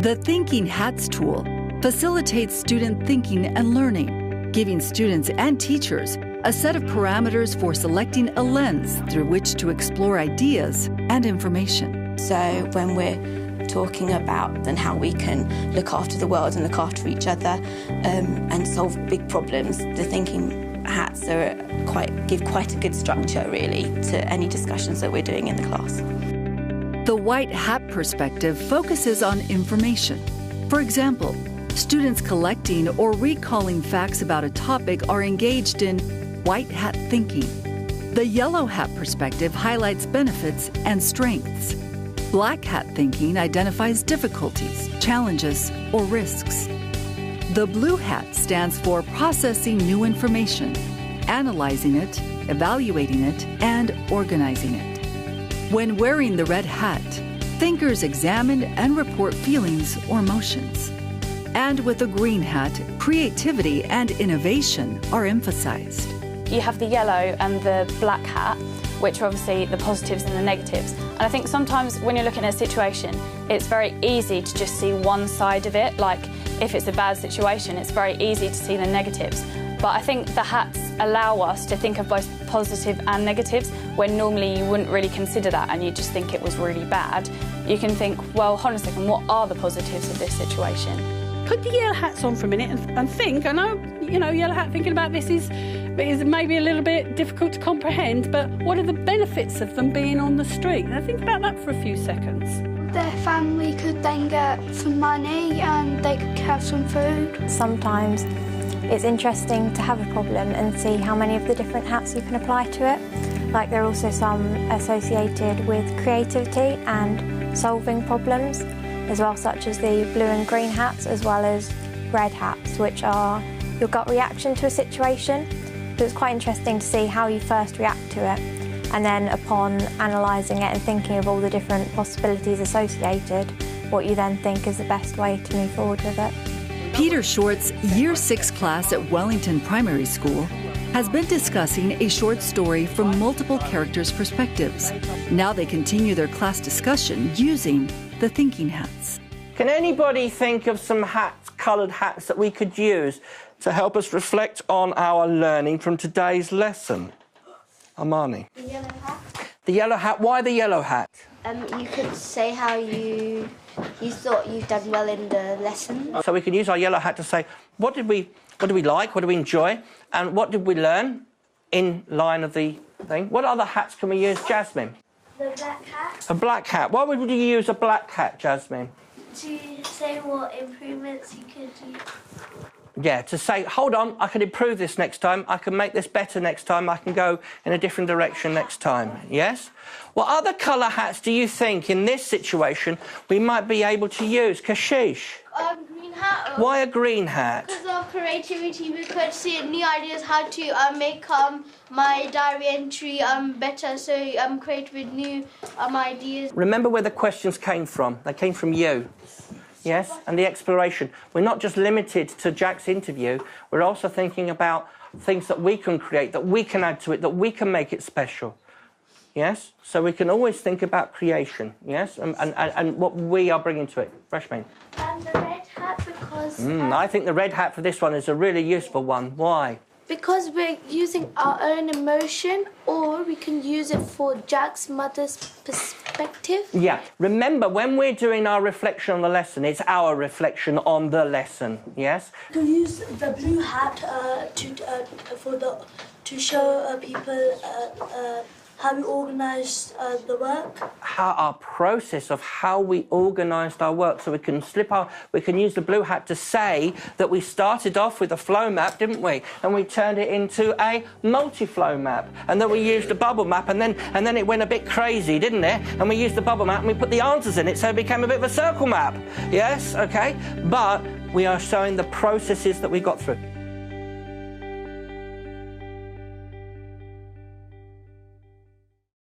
The Thinking Hats tool facilitates student thinking and learning, giving students and teachers a set of parameters for selecting a lens through which to explore ideas and information. So when we're talking about then how we can look after the world and look after each other and solve big problems, the Thinking Hats give quite a good structure, really, to any discussions that we're doing in the class. The white hat perspective focuses on information. For example, students collecting or recalling facts about a topic are engaged in white hat thinking. The yellow hat perspective highlights benefits and strengths. Black hat thinking identifies difficulties, challenges, or risks. The blue hat stands for processing new information, analyzing it, evaluating it, and organizing it. When wearing the red hat, thinkers examine and report feelings or emotions. And with the green hat, creativity and innovation are emphasized. You have the yellow and the black hat, which are obviously the positives and the negatives. And I think sometimes when you're looking at a situation, it's very easy to just see one side of it. Like if it's a bad situation, it's very easy to see the negatives. But I think the hats allow us to think of both positive and negatives, when normally you wouldn't really consider that and you just think it was really bad. You can think, well, hold on a second, what are the positives of this situation? Put the yellow hats on for a minute and think. I know, yellow hat thinking about this is maybe a little bit difficult to comprehend, but what are the benefits of them being on the street? Now think about that for a few seconds. Their family could then get some money and they could have some food. Sometimes it's interesting to have a problem and see how many of the different hats you can apply to it. Like there are also some associated with creativity and solving problems as well, such as the blue and green hats, as well as red hats, which are your gut reaction to a situation. So it's quite interesting to see how you first react to it, and then upon analysing it and thinking of all the different possibilities associated, what you then think is the best way to move forward with it. Peter Short's Year 6 class at Wellington Primary School has been discussing a short story from multiple characters' perspectives. Now they continue their class discussion using the Thinking Hats. Can anybody think of some hats, coloured hats, that we could use to help us reflect on our learning from today's lesson? Armani. The yellow hat. The yellow hat. Why the yellow hat? You could say how you thought you've done well in the lesson. So we can use our yellow hat to say, what did we like, what did we enjoy, and what did we learn in line of the thing? What other hats can we use, Jasmine? The black hat. A black hat. Why would you use a black hat, Jasmine? To say what improvements you could do. Yeah, to say, hold on, I can improve this next time, I can make this better next time, I can go in a different direction next time, yes? What other colour hats do you think in this situation we might be able to use? Kashish? Green hat. Why a green hat? Because of creativity, we could see new ideas how to make my diary entry better, so create with new ideas. Remember where the questions came from. They came from you. Yes, and the exploration. We're not just limited to Jack's interview, we're also thinking about things that we can create, that we can add to it, that we can make it special. Yes, so we can always think about creation, yes, and what we are bringing to it. Freshman. And the red hat because... I think the red hat for this one is a really useful one. Why? Because we're using our own emotion, or we can use it for Jack's mother's perspective. Yeah, remember, when we're doing our reflection on the lesson, it's our reflection on the lesson, yes? To use the blue hat to show people how we organised the work. Our process of how we organised our work, so we can use the blue hat to say that we started off with a flow map, didn't we? And we turned it into a multi-flow map, and then we used a bubble map, and then it went a bit crazy, didn't it? And we used the bubble map and we put the answers in it, so it became a bit of a circle map. Yes, okay, but we are showing the processes that we got through.